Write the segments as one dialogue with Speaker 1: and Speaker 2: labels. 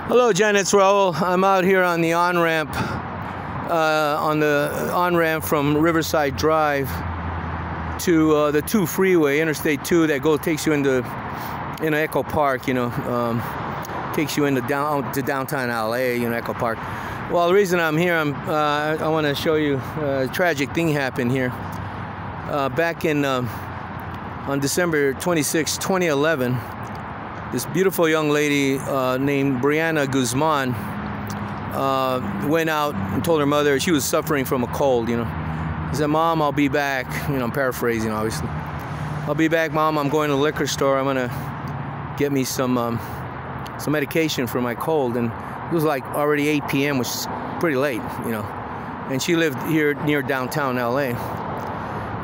Speaker 1: Hello, Jen. It's Raul. I'm out here on the on-ramp, from Riverside Drive to the 2 freeway, Interstate 2, that takes you into Echo Park. Takes you into downtown LA. Echo Park. Well, the reason I'm here, I want to show you a tragic thing happened here back in on December 26, 2011. This beautiful young lady named Bree'Anna Guzmán went out and told her mother she was suffering from a cold. She said, "Mom, I'll be back." I'm paraphrasing, obviously. "I'll be back, Mom. I'm going to the liquor store. I'm gonna get me some medication for my cold." And it was like already 8 p.m., which is pretty late, And she lived here near downtown LA,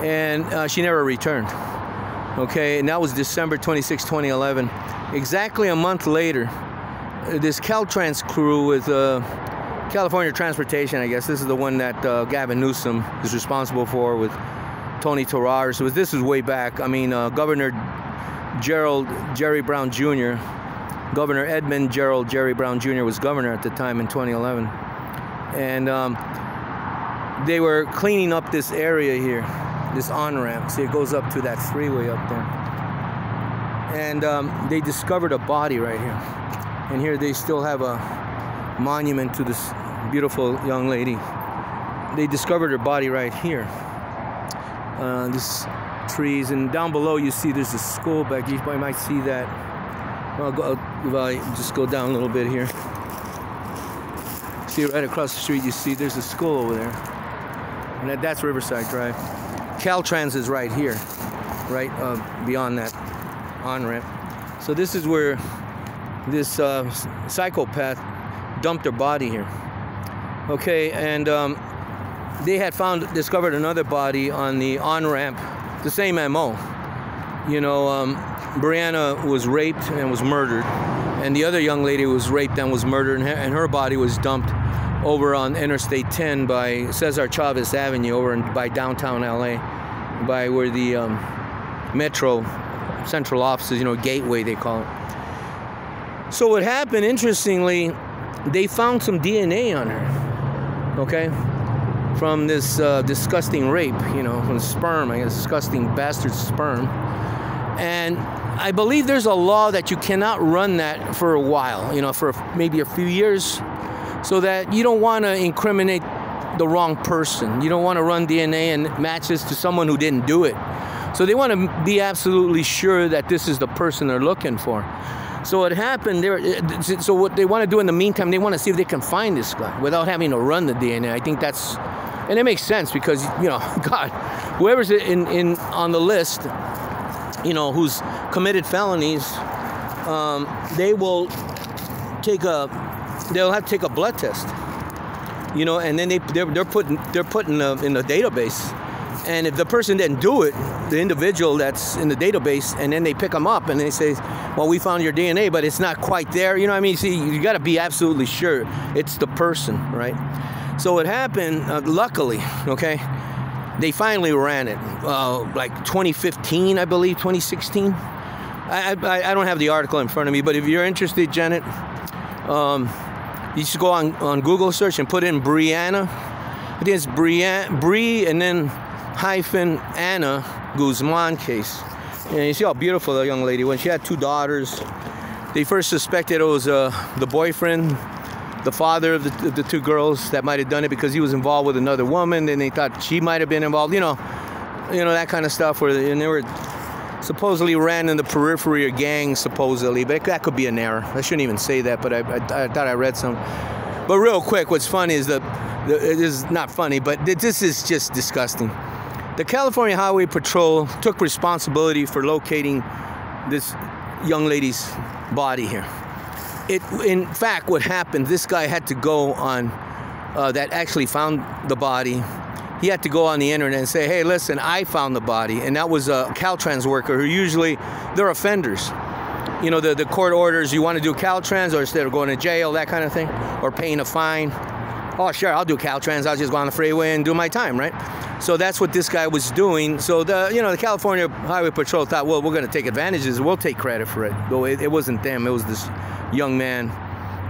Speaker 1: and she never returned. Okay, and that was December 26, 2011. Exactly a month later, this Caltrans crew with California Transportation, I guess this is the one that Gavin Newsom is responsible for, with Tony Terrar. So this was way back. Governor Jerry Brown Jr., Governor Edmund Jerry Brown Jr. was governor at the time in 2011. And they were cleaning up this area here, this on-ramp. See, it goes up to that freeway up there. And they discovered a body right here. And here they still have a monument to this beautiful young lady. They discovered her body right here. This trees, and down below you see there's a school back. You might see that. If I just go down a little bit here. See, right across the street you see there's a school over there. And that's Riverside Drive. Caltrans is right here, right beyond that on-ramp. So this is where this psychopath dumped her body here. Okay, and they had discovered another body on the on-ramp, the same MO. Bree'Anna was raped and was murdered, and the other young lady was raped and was murdered, and her body was dumped over on Interstate 10 by Cesar Chavez Avenue, over by downtown LA, by where the Metro central offices, Gateway they call it. So what happened, interestingly, they found some DNA on her, okay, from this disgusting rape, from sperm, I guess, disgusting bastard sperm. And I believe there's a law that you cannot run that for a while, for maybe a few years, so that you don't want to incriminate the wrong person. You don't want to run DNA and matches to someone who didn't do it. So they want to be absolutely sure that this is the person they're looking for. So what happened there, so what they want to do in the meantime, they want to see if they can find this guy without having to run the DNA. I think that's, and it makes sense because, God, whoever's on the list, who's committed felonies, they'll have to take a blood test, and then they're put in the database. And if the person didn't do it, the individual that's in the database, and then they pick them up and they say, "Well, we found your DNA, but it's not quite there." See, you got to be absolutely sure it's the person, right? So what happened, luckily, okay, they finally ran it, like 2015, I believe, 2016. I don't have the article in front of me, but if you're interested, Janet, you should go on Google search and put in Bree'Anna. I think it's Bree and then hyphen Anna Guzmán case. And you see how beautiful the young lady was. She had 2 daughters. They first suspected it was the boyfriend, the father of the 2 girls, that might have done it because he was involved with another woman. Then they thought she might have been involved. That kind of stuff. And they were supposedly ran in the periphery of gangs, supposedly. But that could be an error. I shouldn't even say that, but I thought I read some. But real quick, what's funny is it is not funny, but this is just disgusting. The California Highway Patrol took responsibility for locating this young lady's body here. In fact, what happened, this guy had to go on, that actually found the body, he had to go on the internet and say, "Hey, listen, I found the body." And that was a Caltrans worker who usually, they're offenders. The court orders, you want to do Caltrans, or instead of going to jail, that kind of thing, or paying a fine. Oh, sure, I'll do Caltrans. I'll just go on the freeway and do my time, right? So that's what this guy was doing. So the California Highway Patrol thought, well, we're going to take advantages. We'll take credit for it. Though it wasn't them. It was this young man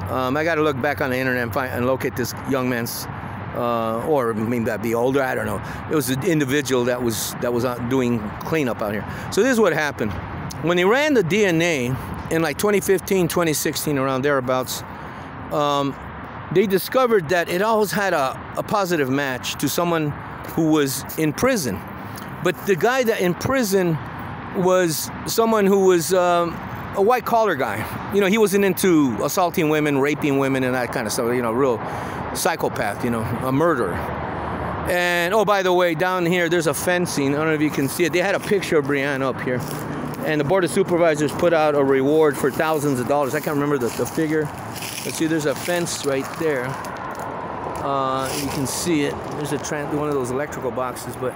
Speaker 1: I got to look back on the internet and find and locate this young man's, or maybe that'd be older. I don't know. It was an individual that was doing cleanup out here. So this is what happened when they ran the DNA in like 2015, 2016, around thereabouts. They discovered that it always had a positive match to someone who was in prison. But the guy that in prison was someone who was a white-collar guy. You know, he wasn't into assaulting women, raping women, and that kind of stuff. You know, real psychopath, you know, a murderer. And, oh, by the way, down here, there's a fencing. I don't know if you can see it. They had a picture of Bree'Anna up here. And the Board of Supervisors put out a reward for thousands of dollars. I can't remember the figure. Let's see, there's a fence right there. You can see it. There's one of those electrical boxes, but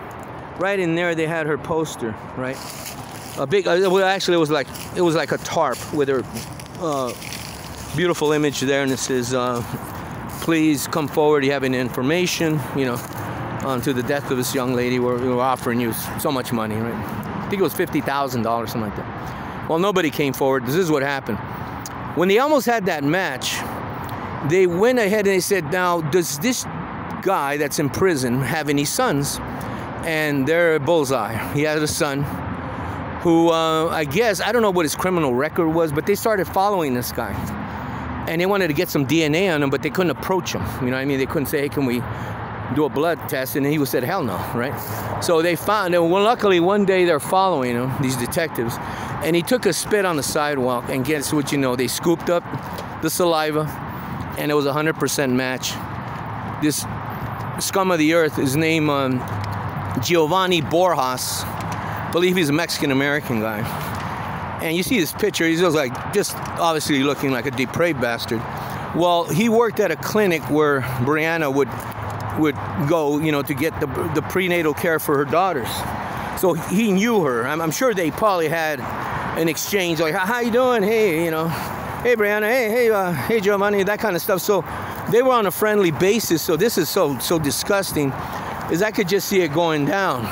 Speaker 1: right in there they had her poster, right? A big, well, actually it was like a tarp with her beautiful image there, and it says, please come forward, you have any information, you know, onto the death of this young lady. We're offering you so much money, right? I think it was $50,000, something like that. Well, nobody came forward. This is what happened. When they almost had that match, they went ahead and they said, now, does this guy that's in prison have any sons? And they're a bullseye. He had a son who, I guess, I don't know what his criminal record was, but they started following this guy. And they wanted to get some DNA on him, but they couldn't approach him. You know what I mean? They couldn't say, hey, can we do a blood test? And he said, hell no, right? So they found him. Well, luckily, one day they're following him, these detectives, and he took a spit on the sidewalk, and guess what you know? They scooped up the saliva, and it was a 100% match. This scum of the earth, his name, Giovanni Borjas, I believe he's a Mexican-American guy. And you see this picture, he's just obviously looking like a depraved bastard. Well, he worked at a clinic where Bree'Anna would go, you know, to get the prenatal care for her daughters. So he knew her. I'm sure they probably had an exchange, like, how you doing? Hey, you know, hey Bree'Anna, hey Giovanni, that kind of stuff. So they were on a friendly basis. So this is so disgusting, is I could just see it going down.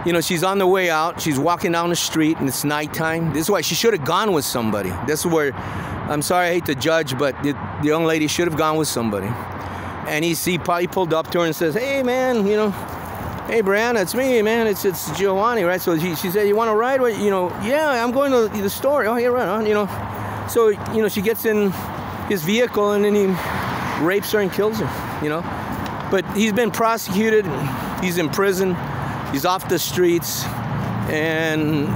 Speaker 1: You know, she's on the way out. She's walking down the street, and it's nighttime. This is why she should have gone with somebody. This is where, I'm sorry, I hate to judge, but the young lady should have gone with somebody. And he probably pulled up to her and says, hey, man, you know, hey, Bree'Anna, it's me, man. It's Giovanni, right? So she said, you want to ride? You know, yeah, I'm going to the store. Oh, yeah, right on, you know. So, you know, she gets in his vehicle, and then he rapes her and kills her, you know. But he's been prosecuted. He's in prison. He's off the streets. And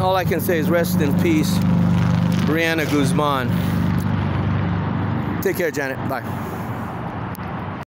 Speaker 1: all I can say is rest in peace, Bree'Anna Guzmán. Take care, Janet. Bye.